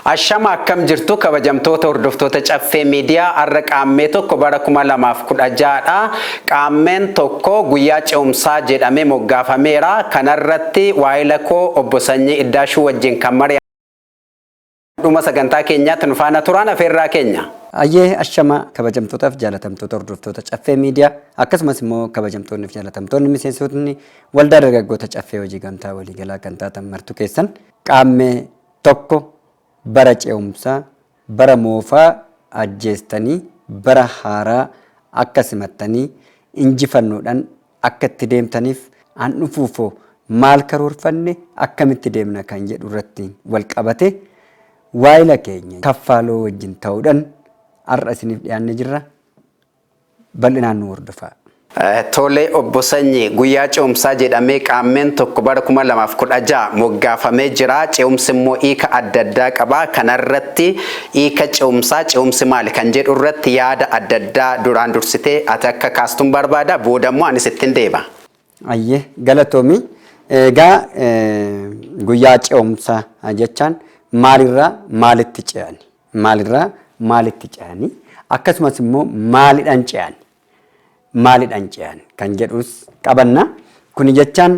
Ashama akkam jirtu kabajamtoota hordoftoota caffee miidiyaa har'a qaammee tokko bara 2016dha. Qaammeen tokko guyyaa ce'umsaa jedhamee moggaafameera. Kanarratti waa'ila koo obbo Sanyii Iddaashuu wajjin kan mari'annuma sagantaa keenyaatti nu faana turan afeerraa keenya. Ayyee ashama kabajamtootaaf jaalatamtoota hordoftoota caffee miidiyaa akkasumas immoo kabajamtoonni fi jaalatamtoonni miseensotni waldaa dargaggoota caffee hojii gamtaa waliigalaa kan taatan martu keessan qaammee tokko bara ce'umsaa bara moofaa ajjeestanii bara haaraa akka simattanii injifannoodhaan akka itti deemtaniif an dhufuufoo maal karoorfanne akkamitti deemna kan jedhu irratti wal qabate waa'ila keenya kaffaaloo wajjin ta'uudhaan har'a isiniif dhiyaannee jirra. Bal'inaan nu hordofaa. Tole obbo Sanyii guyyaa ce'umsaa jedhamee qaammeen tokko bara 2016 moggaafamee jira. Ce'umsi immoo hiika adda addaa qaba. Kanarratti hiika ce'umsi maali kan jedhu irratti yaada adda addaa duraan dursitee ati akka kaastuun barbaada. Booda immoo anis ittiin deema. Ayyee galatoomi. Egaa guyyaa ce'umsaa jechaan maalirraa maalitti ce'ani? Maalirraa maalitti ce'ani? Akkasumas immoo maalidhaan ce'ani? Maalidhaan ce'an kan jedhus qabanna. Kuni jechaan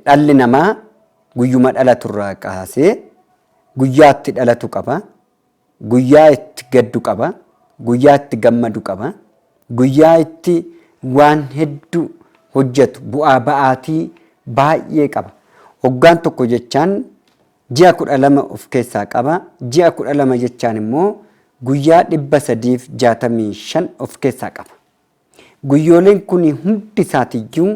dhalli namaa guyyuma dhalaturraa kaasee guyyaa itti dhalatu qaba. Guyyaa itti gaddu qaba. Guyyaa itti gammadu qaba. Guyyaa itti waan hedduu hojjetu bu'aa ba'aatii baay'ee qaba. Hoggaan tokko jechaan ji'a 12 of keessaa qaba. Ji'a 12 jechaan immoo guyyaa 365 of keessaa qaba. Guyyooleen kun hundi isaatiiyyuu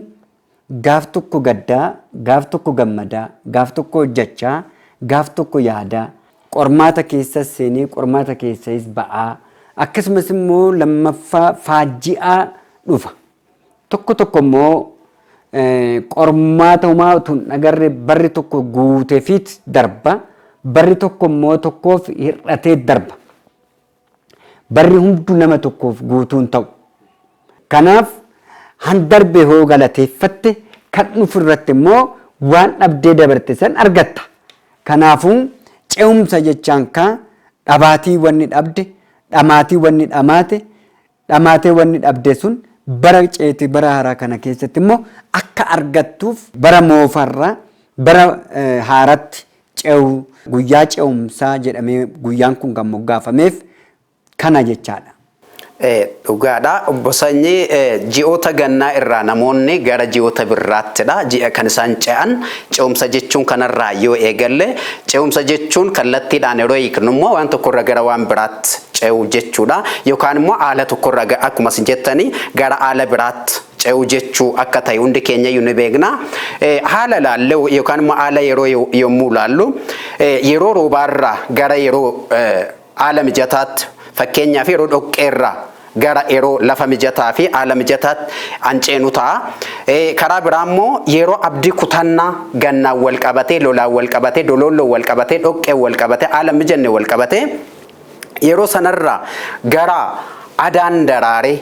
gaaf tokko gaddaa, gaaf tokko gammadaa, gaaf tokko hojjechaa, gaaf tokko yaadaa, qormaata keessa seenee qormaata keessas ba'aa, akkasumas immoo lammaffaa faajji'aa dhufa. Tokko tokko immoo qormaata humaa utuu hin agarre barri tokko guuteefiit darba, barri tokko immoo tokkoof hir'atee darba. Barri hunduu nama tokkoof guutuun ta'u. Kanaaf handarbee hoo galateeffatte kan dhufu irratti immoo waan dhabdee dabarte san argatta. Kanaafuu ce'umsa jechaan kaa dhabaatii wanni dhabde, dhamaatii wanni dhamaate, dhamaatee wanni dhabde sun bara ceetii bara haaraa kana keessatti immoo akka argattuuf bara moofarraa bara haaratti ce'u guyyaa ce'umsaa jedhamee guyyaan kun kan moggaafameef kana jechaadha. Dhugaadha. Obbo Sanyii ji'oota gannaa irraa namoonni gara ji'oota birraattidha. Ji'a kan isaan ce'an ce'umsa jechuun kanarraa yoo eegalle ce'umsa jechuun kallattiidhaan yeroo hiiknu immoo waan tokkorra gara waan biraatti ce'u jechuudha. Yookaan immoo haala tokkorra akkuma isin jettanii gara haala biraatti ce'u jechuu akka ta'e hundi keenya iyyuu ni beekna. Haala laallee yookaan immoo haala yeroo yommuu laallu yeroo roobaarraa gara yeroo haala mijataatti fakkeenyaaf yeroo dhoqqeerraa gara yeroo lafa mijataa fi haala mijataatti anceenu ta'a. Karaa biraa immoo yeroo abdii kutannaa gannaan wal qabatee, lolaan wal qabatee, dololloon wal qabatee, dhoqqeen wal qabatee, haala mijanne wal qabatee yeroo sanarraa gara adaan daraaree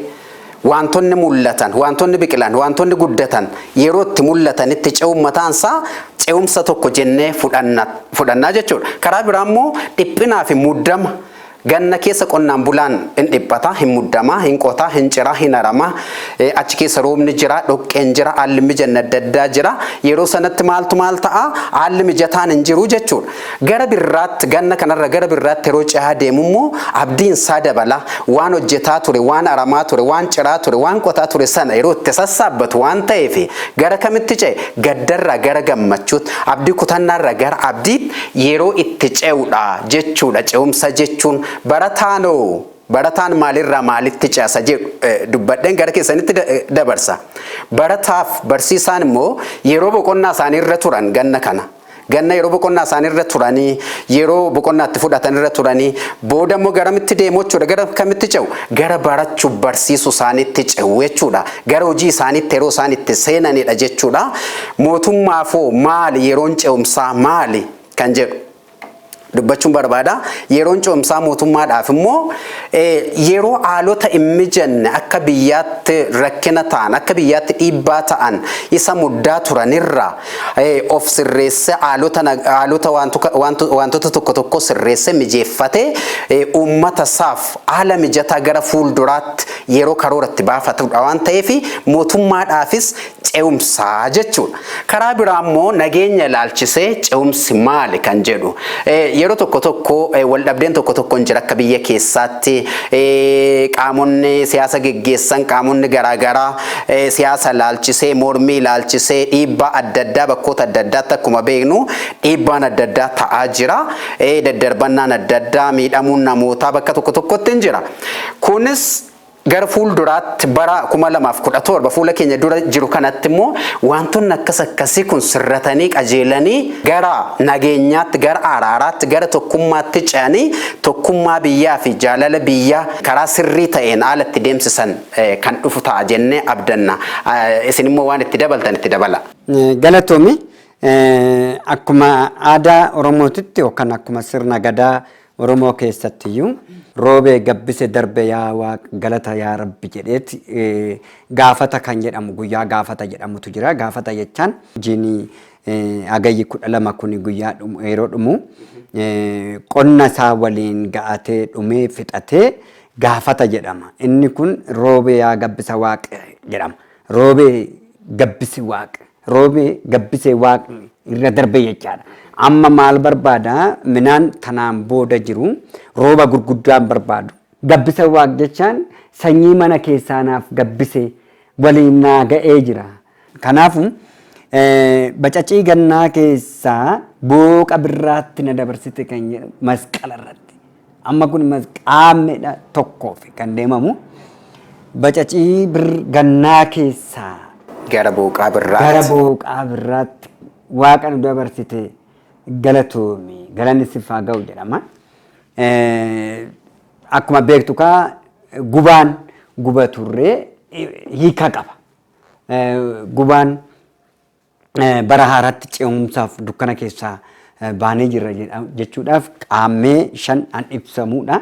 wantoonni mul'atan, wantoonni biqilan, wantoonni guddatan yeroo itti mul'atanitti ce'uun mataansaa ce'umsa tokko jennee fudhannaa jechuudha. Karaa biraa immoo dhiphinaa fi muddama ganna keessa qonnaan bulaan hin dhiphata, hin muddamaa, hin qotaa, hin ciraa, hin haramaa. Achi keessa roobni jira, dhoqqeen jira, haalli mijanne adda addaa jira. Yeroo sanatti maaltu maal ta'a? Haalli mijataan hin jiru jechuudha. Gara birraatti ganna kanarra gara birraatti yeroo ce'aa deemu immoo abdiin isaa dabala. Waan hojjetaa ture, waan haramaa ture, waan ciraa ture, waan qotaa ture sana yeroo itti sassaabbatu waan ta'eef gara kamitti ce'e? Gaddarraa gara gammachuutti, abdii kutannaarraa gara abdiitti yeroo itti ce'udha jechuudha. Ce'umsa jechuun barataan maalirraa maalitti ce'asa jedhu dubbadheen gara keessanitti dabarsa. Barataaf barsiisaan immoo yeroo boqonnaa isaanii irra turan ganna kana. Ganna yeroo boqonnaa isaanii irra turanii, yeroo boqonnaatti fudhatan irra turanii, booda immoo garamitti deemu jechuudha. Gara kamitti ce'u? Gara barachuu barsiisuu isaaniitti ce'u jechuudha. Gara hojii isaaniitti yeroo isaan itti seenanidha jechuudha. Mootummaafoo maali yeroon ce'umsaa maali kan jedhu? dubbachuun barbaada. Yeroon ce'umsaa mootummaadhaaf immoo yeroo haalota hin mijanne akka biyyaatti rakkina ta'an akka biyyaatti dhiibbaa ta'an isa muddaa turanirra of sirreesse haalota wantoota tokko sirreesse mijeeffate uummata isaaf haala mijataa gara fuulduraatti yeroo karooratti baafatudha waan ta'eef mootummaadhaafis ce'umsaa jechuudha. Karaa biraa immoo nageenya ilaalchisee ce'umsi maali kan jedhu yeroo tokko wal dhabdeen tokko jira akka biyya keessaatti qaamonni siyaasa geggeessan qaamonni garaagaraa siyaasa ilaalchisee mormii ilaalchisee dhiibbaa adda addaa bakkoota adda addaatti akkuma beeknu dhiibbaan adda addaa ta'aa jira. Daddarbannaan adda addaa miidhamuun namootaa bakka tokkotti hin jira. Kunis gara fuulduraatti bara 2017 fuula keenya dura jiru kanatti immoo wantoonni akkasii kun sirratanii qajeelanii gara nageenyaatti gara araaraatti gara tokkummaatti ce'anii tokkummaa biyyaa fi jaalala biyyaa karaa sirrii ta'een haalatti deemsisan kan dhufu ta'a jennee abdanna. Isin immoo waan itti dabaltan itti dabala. Galatoomi akkuma aadaa Oromootitti yookaan akkuma sirna gadaa Oromoo keessattiyyuu roobee gabbise darbe yaa Waaq galata yaa Rabbi jedheeti gaafata kan jedhamu guyyaa gaafata jedhamutu jira. Gaafata jechaan jiini agayyi 12 kun guyyaa yeroo dhumu qonna isaa waliin ga'atee dhumee fixatee gaafata jedhama. Inni kun roobee yaa gabbisa Waaq jedhama. Roobee gabbisi Waaq roobee gabbise Waaq irra darbe jechaadha. Amma maal barbaada minaan tanaan booda jiru rooba gurguddaan barbaadu. Gabbisa Waaq jechaan sanyii mana keessaanaaf gabbise waliin naa ga'ee jira. Kanaafu bacacii gannaa keessaa booqa birraatti na dabarsite kan jedhamu masqala irratti. Amma kun qaammeedha tokkoof kan deemamu bacacii gannaa keessaa gara booqaa birraatti Waaqa nu dabarsite galatoomi galanni siif haa ga'u jedhama. Akkuma beektu gubaan guba turree hiika qaba. Gubaan bara haaraatti ce'umsaaf dukkana keessaa baanee jirra jechuudhaaf qaammee 5 an ibsamuudha.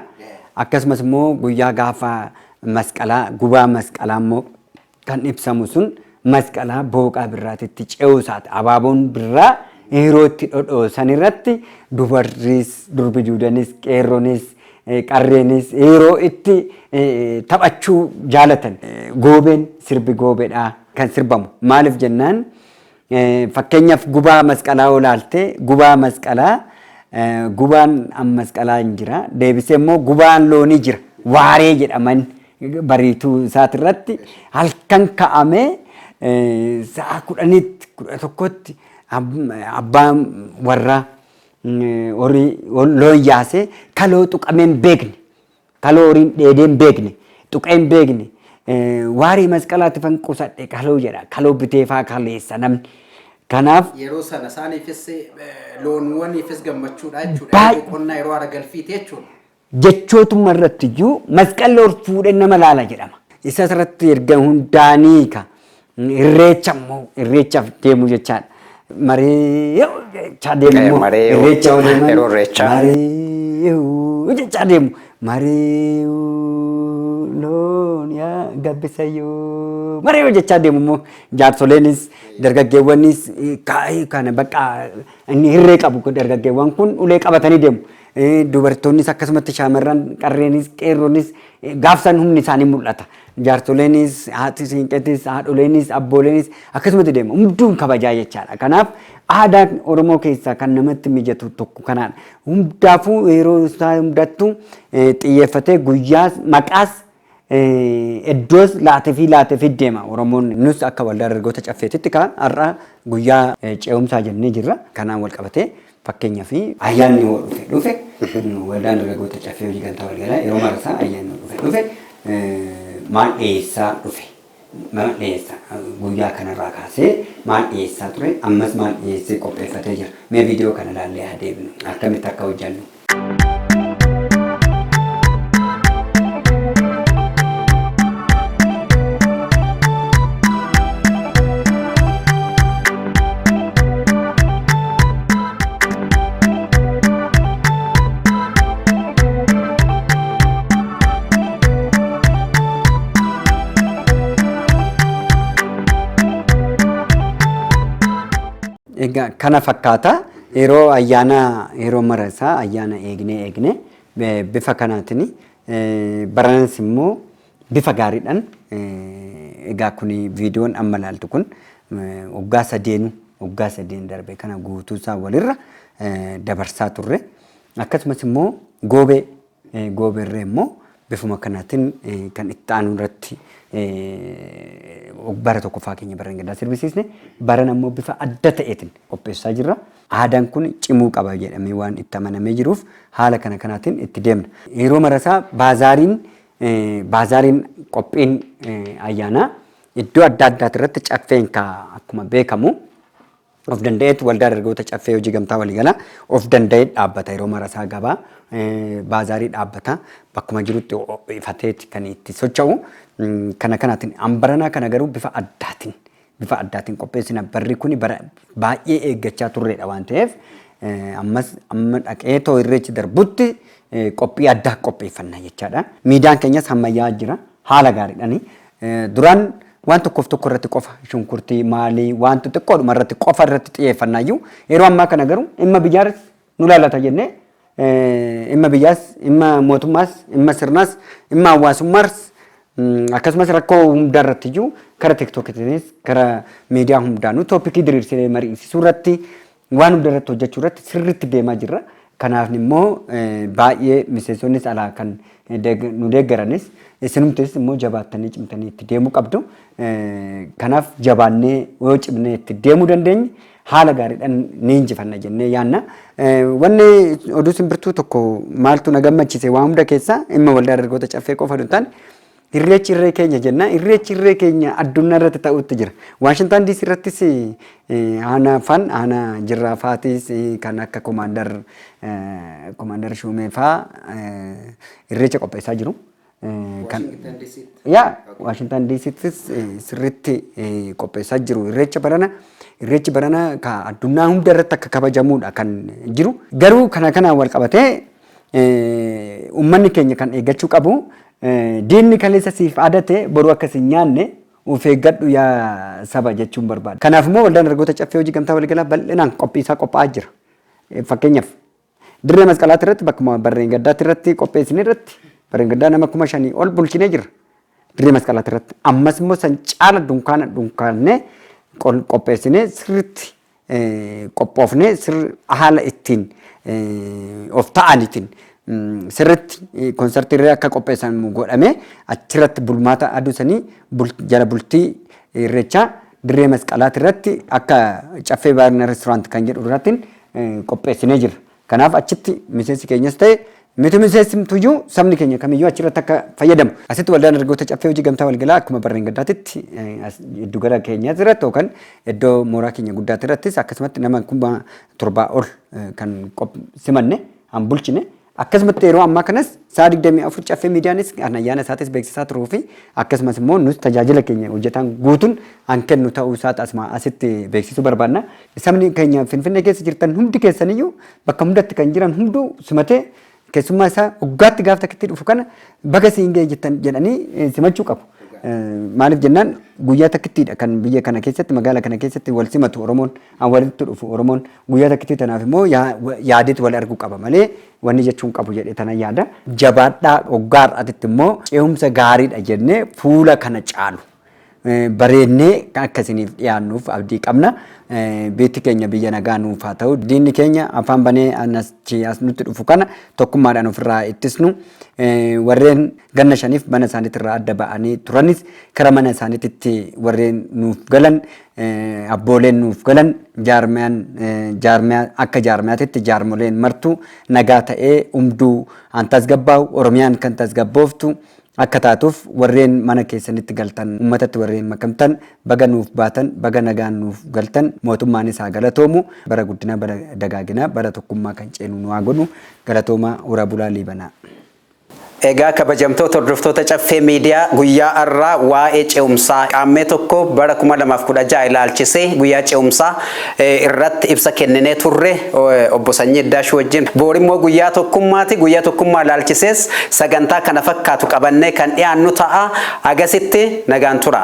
Akkasumas immoo guyyaa gaafa masqalaa gubaa masqalaa immoo kan ibsamu sun masqalaa booqaa birraatitti ce'uusaati. Abaaboon birraa yeroo itti dhodhoosan irratti dubarris durbi duudanis qeerronis qarreenis yeroo itti taphachuu jaalatan goobeen sirbi goobeedha kan sirbamu. Maaliif jennaan fakkeenyaaf gubaa masqalaa olaaltee gubaa masqalaa gubaan masqalaa hin jira deebisee immoo gubaan loonii jira waaree jedhaman bariituu isaati irratti halkan ka'amee sa'a 11tti abbaan warraa horii loon yaasee kaloo tuqameen beekne kaloo horiin dheedeen beekne tuqeen beekne waarii masqalaatti fanqusadhe kaloo jedha kaloo biteefaa kaleessa namni. Kanaaf yeroo sana isaaniifis loonwwaniifis gammachuudha jechuudha. Qonnaa yeroo ara galfiite jechuudha. Jechootuma irratti iyyuu masqalli ol fuudhee nama laala jedhama. Isa irratti erga hundaanii irreechaaf deemu jechaadha. Maree deemu irreecha deemu maree loon yaa gabbisayyoo maree jechaa deemu immoo jaarsoleenis dargaggeewwanis kana bakka inni hirree qabu dargaggeewwan kun ulee qabatanii deemu. Dubartoonnis akkasumatti shaamarran qarreenis qeerroonis gaafsan humni isaanii mul'ata. Jaarsoleenis haati siinqeetis haadholeenis abbooleenis akkasumatti deemu hunduun kabajaa jechaadha. Kanaaf aadaa Oromoo keessaa kan namatti mijatu tokko kanaadha. Hundaafuu yeroo isaa hundattuu xiyyeeffatee guyyaa maqaas iddoos laatee deema Oromoon. Nus akka waldaa dargaggoota caffeetitti har'a guyyaa ce'umsaa jennee jirra. Kanaan wal qabatee fakkeenyaa fi ayyaanni dhufe waldaan dargaggoota caffee hojii kan ta'u walgalaa yeroo marasaa ayyaanni dhufe maal dhiyeessaa dhufe maal dhiyeessaa guyyaa kanarraa kaasee maal dhiyeessaa ture ammas maal dhiyeessee qopheeffatee jira. Mee viidiyoo kana ilaallee haa deebinu akkamitti akka hojjannu. kana fakkaata yeroo ayyaana yeroo marasaa ayyaana eegne bifa kanaatiin baranas immoo bifa gaariidhaan egaa kuni viidiyoon amma ilaaltu kun waggaa sadeen darbe kana guutuu isaa walirra dabarsaa turre akkasumas immoo goobeerree immoo bifuma kanaatiin kan itti aanu irratti bara tokkoffaa keenya bara gaddaa sirbisiisne baran ammoo bifa adda ta'eetiin qopheessaa jirra. Aadaan kun cimuu qaba jedhamee waan itti amanamee jiruuf haala kanaatiin itti deemna. Yeroo marasaa baazaariin qophiin ayyaanaa iddoo adda addaati irratti caffeen akkuma beekamu of danda'eetu waldaa dargaggoota caffee hojii gamtaa waliigalaa of danda'ee dhaabbata yeroo marasaa gabaa baazaarii dhaabbata bakkuma jirutti ifateeti kan itti socho'u kanaatiin ambaranaa kana garuu bifa addaatiin qopheessina barri kuni baay'ee eeggachaa turreedha waan ta'eef amma dhaqee too irreechi darbutti qophii addaa qopheeffannaa jechaadha. Miidiyaan keenyas ammayyaa jira haala gaariidhaani. Duraan waan tokkoof tokko irratti qofa shunkurtii maalii wanti xiqqoodhuma irratti qofa irratti xiyyeeffannaayyuu yeroo ammaa kana garuu dhimma biyyaas nu laallata jennee dhimma biyyaas dhimma mootummaas dhimma sirnaas dhimma hawaasummaas akkasumas rakkoo hundaa irratti iyyuu kara tiktookiitiinis kara miidiyaa hundaanuu tooppikii diriirsee mari'isuu irratti waan hunda irratti hojjechuu irratti sirriitti deemaa jirra. Kanaaf immoo baay'ee miseensonnis alaa kan nu deeggaranis isinumtis immoo jabaattanii cimtanii itti deemuu qabdu. Kanaaf jabaannee yoo cimnee itti deemuu dandeenye haala gaariidhaan ni injifanna jennee yaanna. Wanni oduu simbirtuu tokko maaltu na gammachiise waan hunda keessaa dhimma waldaa dargaggoota caffee qofa hin taane irreechi irree keenya jenna. Irreechi irree keenya addunyaa irratti ta'utti jira. Waashintaan diisii irrattis aanaa jirraafaatis kan akka koomaandar Shumee fa'aa irreecha qopheessaa jiru. Waashintaan diisiittis sirriitti qopheessaa jiru. Irreechi barana ka addunyaa hunda irratti akka kabajamuudha kan jiru. Garuu kanaan wal qabatee uummanni keenya kan eeggachuu qabu diinni kaleessa siif aadate boru akkas hin nyaanne of eeggadhu yaa saba jechuun barbaada. Kanaaf immoo waldaan dargaggoota caffee hojii gamtaa waliigalaa bal'inaan qophiisaa qophaa'aa jira. Fakkeenyaaf dirree masqalaatti irratti bakkuma barreen gaddaatti irratti qopheessine irratti barreen gaddaa nama 5,000 ol bulchinee jira. Dirree masqalaatti irratti ammas immoo san caala dunkaanne qopheessine sirriitti qophoofne haala ittiin of ta'aniitiin sirriitti konsartiirree akka qopheessan godhame achirratti bulmaata adusanii jala bultii irreechaa dirree masqalaatti irratti akka caffee baarna restoraanti kan jedhu irratti qopheessinee jira. Kanaaf achitti miseensi keenyas ta'e miti miseensimtuyyuu sabni keenya kamiyyuu achirratti akka fayyadamu. Asitti waldaan dargaggoota caffee hojii gamtaa waliigalaa akkuma barreen gaddaatitti giddugala keenyaas irratti yookaan iddoo mooraa keenya guddaatti irrattis akkasumatti nama 7,000 ol kan simanne han bulchine. Akkasumatti yeroo ammaa kanas sa'a 24 caffee miidiyaanis ayyaana isaatis beeksisaa turuu fi akkasumas immoo nus tajaajila keenya hojjetaan guutuun han kennu ta'uu isaati asuma asitti beeksisuu barbaanna. Sabni keenya Finfinnee keessa jirtan hundi keessaniyyuu bakka hundatti kan jiran hunduu simatee keessummaa isaa waggaatti gaaf takkitti dhufu kana baga siin ga'e jettan jedhanii simachuu qabu. Maaliif jennaan guyyaa takkittiidha kan biyya kana keessatti magaalaa kana keessatti wal simatu Oromoon walitti dhufu Oromoon guyyaa takkitti tanaaf immoo yaadeetu wal arguu qaba malee wanni jechuun qabu jedhee tana yaada. Jabaadhaa waggaa har'aatitti immoo ce'umsa gaariidha jennee fuula kana caalu bareennee akkasiniif dhiyaannuuf abdii qabna. Beetti keenya biyya nagaa nuuf haa ta'u. Diinni keenya afaan banee as nutti dhufu kana tokkummaadhaan ofirraa ittisnu. Warreen ganna 5 mana isaaniitirraa adda ba'anii turanis kara mana isaaniitti warreen nuuf galan abbooleen nuuf galan jaarmiyaa akka jaarmiyaatitti jaarmoleen martu nagaa ta'ee humduu an tasgabbaa'u Oromiyaan kan tasgabbooftu akka taatuuf warreen mana keessanitti galtan uummatatti warreen makamtan baga nuuf baatan baga nagaan nuuf galtan mootummaanis haa galatoomu bara guddinaa bara dagaaginaa bara tokkummaa kan ceenu nu haa godhu galatoomaa ura bulaa liibanaa. Egaa kabajamtoota hordoftoota caffee miidiyaa guyyaa har'aa waa'ee ce'umsaa qaammee tokko bara 2016 ilaalchisee guyyaa ce'umsaa irratti ibsa kenninee turre obbo Sanyii Iddaashuu wajjin. Boor immoo guyyaa tokkummaati. Guyyaa tokkummaa ilaalchisees sagantaa kana fakkaatu qabannee kan dhiyaannu ta'a. Agasitti nagaan tura.